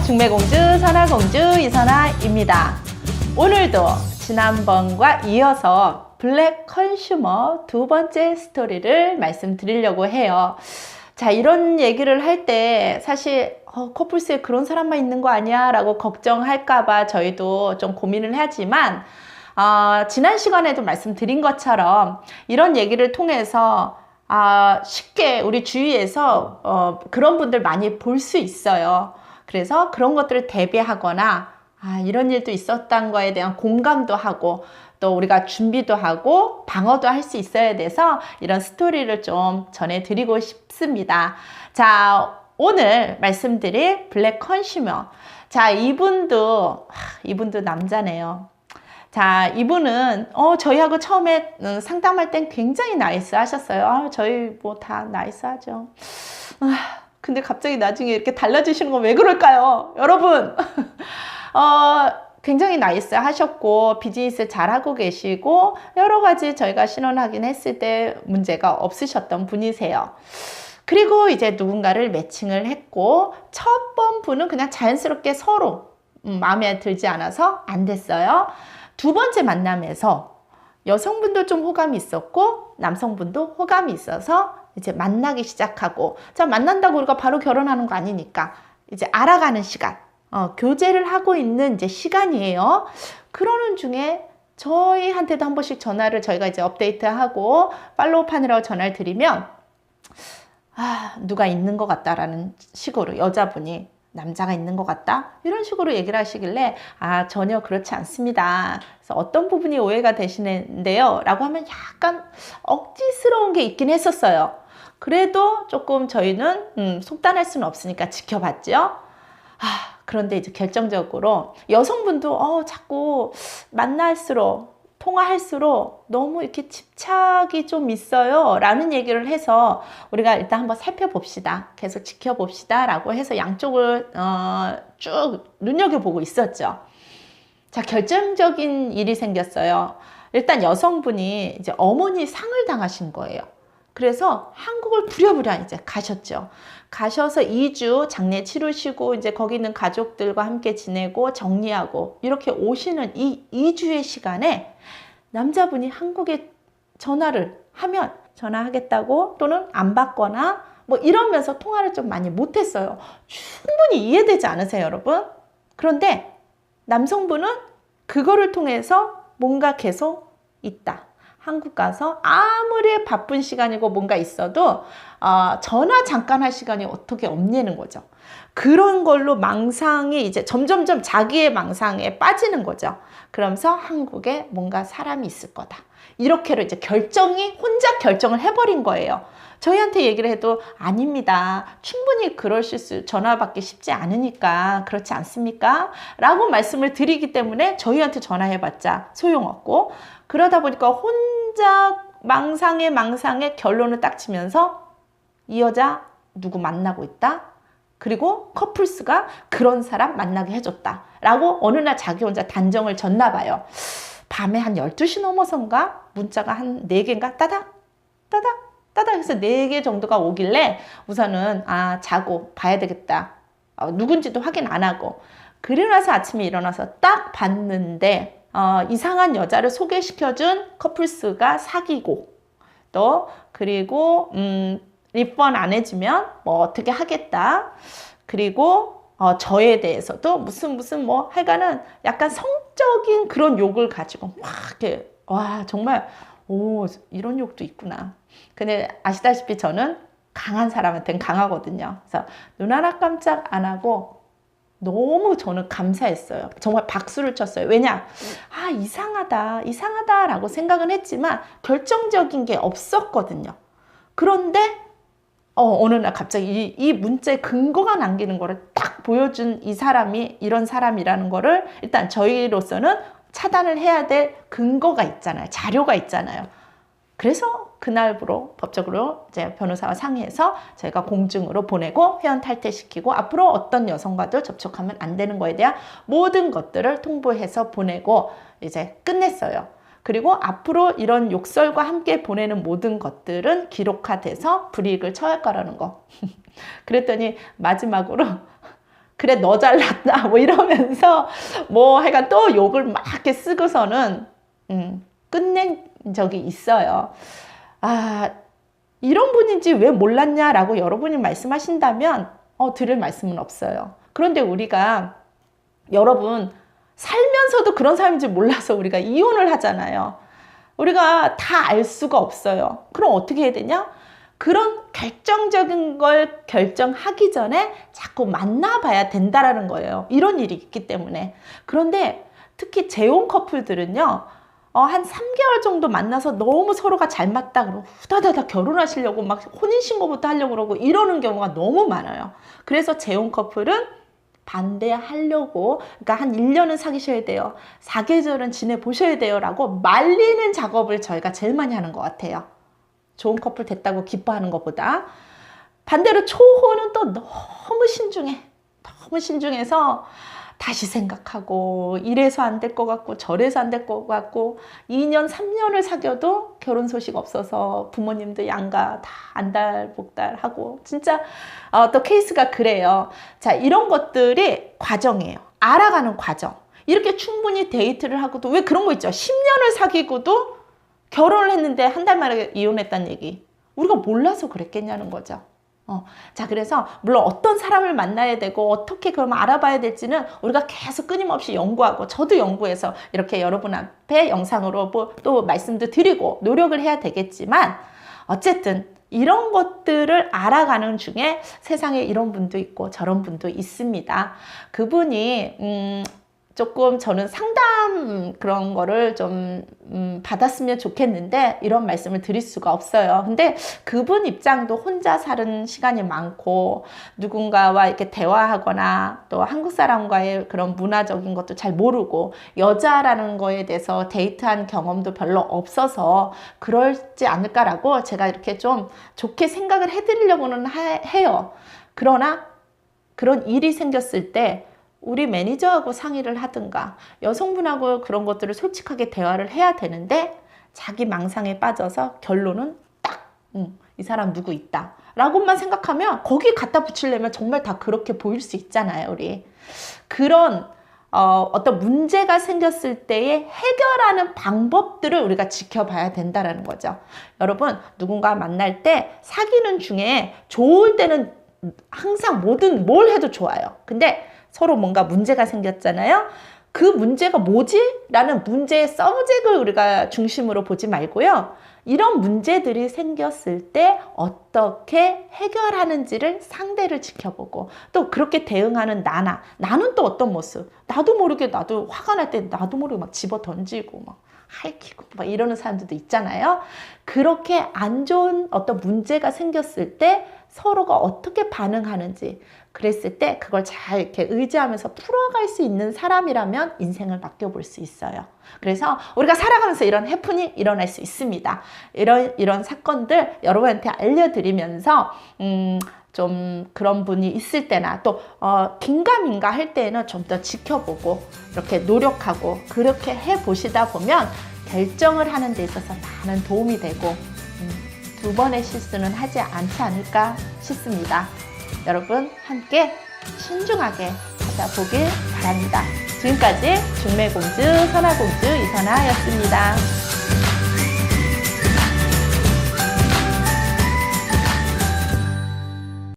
중매공주 선화공주 이선화입니다. 오늘도 지난번과 이어서 블랙 컨슈머 두 번째 스토리를 말씀드리려고 해요. 자, 이런 얘기를 할 때 사실 커플스에 그런 사람만 있는 거 아니야? 라고 걱정할까봐 저희도 좀 고민을 하지만 지난 시간에도 말씀드린 것처럼 이런 얘기를 통해서 쉽게 우리 주위에서 그런 분들 많이 볼 수 있어요. 그래서 그런 것들을 대비하거나 이런 일도 있었던 거에 대한 공감도 하고 또 우리가 준비도 하고 방어도 할 수 있어야 돼서 이런 스토리를 좀 전해드리고 싶습니다. 자, 오늘 말씀드릴 블랙 컨슈머. 자, 이분도 남자네요. 자, 이분은 저희하고 처음에 상담할 땐 굉장히 나이스 하셨어요. 저희 뭐 다 나이스 하죠. 근데 갑자기 나중에 이렇게 달라지시는 건 왜 그럴까요? 여러분, 굉장히 나이스 하셨고 비즈니스 잘하고 계시고 여러 가지 저희가 신혼 확인했을 때 문제가 없으셨던 분이세요. 그리고 이제 누군가를 매칭을 했고 첫 번 분은 그냥 자연스럽게 서로 마음에 들지 않아서 안 됐어요. 두 번째 만남에서 여성분도 좀 호감이 있었고 남성분도 호감이 있어서 이제 만나기 시작하고, 자, 만난다고 우리가 바로 결혼하는 거 아니니까 이제 알아가는 시간, 교제를 하고 있는 이제 시간이에요. 그러는 중에 저희한테도 한 번씩 전화를 저희가 이제 업데이트하고 팔로우 하느라고 전화를 드리면 누가 있는 것 같다라는 식으로 여자분이 남자가 있는 것 같다? 이런 식으로 얘기를 하시길래 전혀 그렇지 않습니다. 그래서 어떤 부분이 오해가 되시는데요? 라고 하면 약간 억지스러운 게 있긴 했었어요. 그래도 조금 저희는 속단할 수는 없으니까 지켜봤죠. 그런데 이제 결정적으로 여성분도 자꾸 만날수록 통화할수록 너무 이렇게 집착이 좀 있어요 라는 얘기를 해서 우리가 일단 한번 살펴봅시다, 계속 지켜봅시다 라고 해서 양쪽을 쭉 눈여겨보고 있었죠. 자, 결정적인 일이 생겼어요. 일단 여성분이 이제 어머니 상을 당하신 거예요. 그래서 한국을 부랴부랴 이제 가셨죠. 가셔서 2주 장례 치르시고 이제 거기 있는 가족들과 함께 지내고 정리하고 이렇게 오시는 이 2주의 시간에 남자분이 한국에 전화를 하면 전화하겠다고 또는 안 받거나 뭐 이러면서 통화를 좀 많이 못했어요. 충분히 이해되지 않으세요, 여러분? 그런데 남성분은 그거를 통해서 뭔가 계속 있다. 한국 가서 아무리 바쁜 시간이고 뭔가 있어도 전화 잠깐 할 시간이 어떻게 없냐는 거죠. 그런 걸로 망상이 이제 점점점 자기의 망상에 빠지는 거죠. 그러면서 한국에 뭔가 사람이 있을 거다. 이렇게로 이제 혼자 결정을 해버린 거예요. 저희한테 얘기를 해도 아닙니다. 충분히 그러실 수, 전화 받기 쉽지 않으니까 그렇지 않습니까? 라고 말씀을 드리기 때문에 저희한테 전화해봤자 소용없고, 그러다 보니까 혼자 망상에 결론을 딱 치면서 이 여자 누구 만나고 있다? 그리고 커플스가 그런 사람 만나게 해줬다 라고 어느 날 자기 혼자 단정을 졌나 봐요. 밤에 한 12시 넘어선가 문자가 한 4개인가 따닥 해서 4개 정도가 오길래 우선은 자고 봐야 되겠다. 누군지도 확인 안 하고, 그리고 나서 아침에 일어나서 딱 봤는데 이상한 여자를 소개시켜준 커플스가 사귀고, 또 그리고 리펀 안 해주면 뭐 어떻게 하겠다. 그리고 저에 대해서도 무슨 뭐 하여간은 약간 성적인 그런 욕을 가지고 막 이렇게 정말 이런 욕도 있구나. 근데 아시다시피 저는 강한 사람한테는 강하거든요. 그래서 눈 하나 깜짝 안 하고 너무 저는 감사했어요. 정말 박수를 쳤어요. 왜냐? 이상하다 라고 생각은 했지만 결정적인 게 없었거든요. 그런데 어느 날 갑자기 이 문자에 근거가 남기는 거를 딱 보여준 이 사람이 이런 사람이라는 거를 일단 저희로서는 차단을 해야 될 근거가 있잖아요. 자료가 있잖아요. 그래서 그날부로 법적으로 이제 변호사와 상의해서 저희가 공증으로 보내고 회원 탈퇴시키고 앞으로 어떤 여성과도 접촉하면 안 되는 거에 대한 모든 것들을 통보해서 보내고 이제 끝냈어요. 그리고 앞으로 이런 욕설과 함께 보내는 모든 것들은 기록화돼서 불이익을 처할 거라는 거. 그랬더니 마지막으로 그래 너 잘났다 뭐 이러면서 뭐 하여간 또 욕을 막 이렇게 쓰고서는 끝낸 적이 있어요. 아, 이런 분인지 왜 몰랐냐라고 여러분이 말씀하신다면 드릴 말씀은 없어요. 그런데 우리가 여러분 살면서도 그런 사람인지 몰라서 우리가 이혼을 하잖아요. 우리가 다 알 수가 없어요. 그럼 어떻게 해야 되냐? 그런 결정적인 걸 결정하기 전에 자꾸 만나봐야 된다라는 거예요. 이런 일이 있기 때문에. 그런데 특히 재혼 커플들은요, 한 3개월 정도 만나서 너무 서로가 잘 맞다 그러고 후다다다 결혼하시려고 막 혼인신고부터 하려고 그러고 이러는 경우가 너무 많아요. 그래서 재혼 커플은 반대하려고, 그러니까 한 1년은 사귀셔야 돼요. 4계절은 지내보셔야 돼요. 라고 말리는 작업을 저희가 제일 많이 하는 것 같아요. 좋은 커플 됐다고 기뻐하는 것보다. 반대로 초혼은 또 너무 신중해. 너무 신중해서 다시 생각하고 이래서 안 될 것 같고 저래서 안 될 것 같고 2년 3년을 사귀어도 결혼 소식 없어서 부모님도 양가 다 안달복달하고 진짜 또 케이스가 그래요. 자, 이런 것들이 과정이에요. 알아가는 과정. 이렇게 충분히 데이트를 하고도 왜 그런 거 있죠? 10년을 사귀고도 결혼을 했는데 한 달 만에 이혼했다는 얘기. 우리가 몰라서 그랬겠냐는 거죠. 자, 그래서 물론 어떤 사람을 만나야 되고 어떻게 그러면 알아봐야 될지는 우리가 계속 끊임없이 연구하고 저도 연구해서 이렇게 여러분 앞에 영상으로 또 말씀도 드리고 노력을 해야 되겠지만 어쨌든 이런 것들을 알아가는 중에 세상에 이런 분도 있고 저런 분도 있습니다. 그분이 조금 저는 상담 그런 거를 좀 받았으면 좋겠는데 이런 말씀을 드릴 수가 없어요. 근데 그분 입장도 혼자 사는 시간이 많고 누군가와 이렇게 대화하거나 또 한국 사람과의 그런 문화적인 것도 잘 모르고 여자라는 거에 대해서 데이트한 경험도 별로 없어서 그러지 않을까라고 제가 이렇게 좀 좋게 생각을 해드리려고는 해요. 그러나 그런 일이 생겼을 때 우리 매니저하고 상의를 하든가 여성분하고 그런 것들을 솔직하게 대화를 해야 되는데 자기 망상에 빠져서 결론은 딱 이 사람 누구 있다 라고만 생각하면 거기 갖다 붙이려면 정말 다 그렇게 보일 수 있잖아요. 우리 그런 어떤 문제가 생겼을 때에 해결하는 방법들을 우리가 지켜봐야 된다는 거죠. 여러분 누군가 만날 때 사귀는 중에 좋을 때는 항상 뭘 해도 좋아요. 근데 서로 뭔가 문제가 생겼잖아요. 그 문제가 뭐지? 라는 문제의 서브젝트를 우리가 중심으로 보지 말고요. 이런 문제들이 생겼을 때 어떻게 해결하는지를 상대를 지켜보고 또 그렇게 대응하는 나는 또 어떤 모습, 나도 모르게 나도 화가 날 때 나도 모르게 막 집어 던지고 막 할퀴고 막 이러는 사람들도 있잖아요. 그렇게 안 좋은 어떤 문제가 생겼을 때 서로가 어떻게 반응하는지 그랬을 때 그걸 잘 이렇게 의지하면서 풀어갈 수 있는 사람이라면 인생을 맡겨볼 수 있어요. 그래서 우리가 살아가면서 이런 해프닝이 일어날 수 있습니다. 이런 사건들 여러분한테 알려드리면서 좀 그런 분이 있을 때나 또 긴가민가 할 때는 좀 더 지켜보고 이렇게 노력하고 그렇게 해보시다 보면 결정을 하는 데 있어서 많은 도움이 되고 두 번의 실수는 하지 않지 않을까 싶습니다. 여러분 함께 신중하게 찾아보길 바랍니다. 지금까지 중매공주 선화공주 이선아였습니다.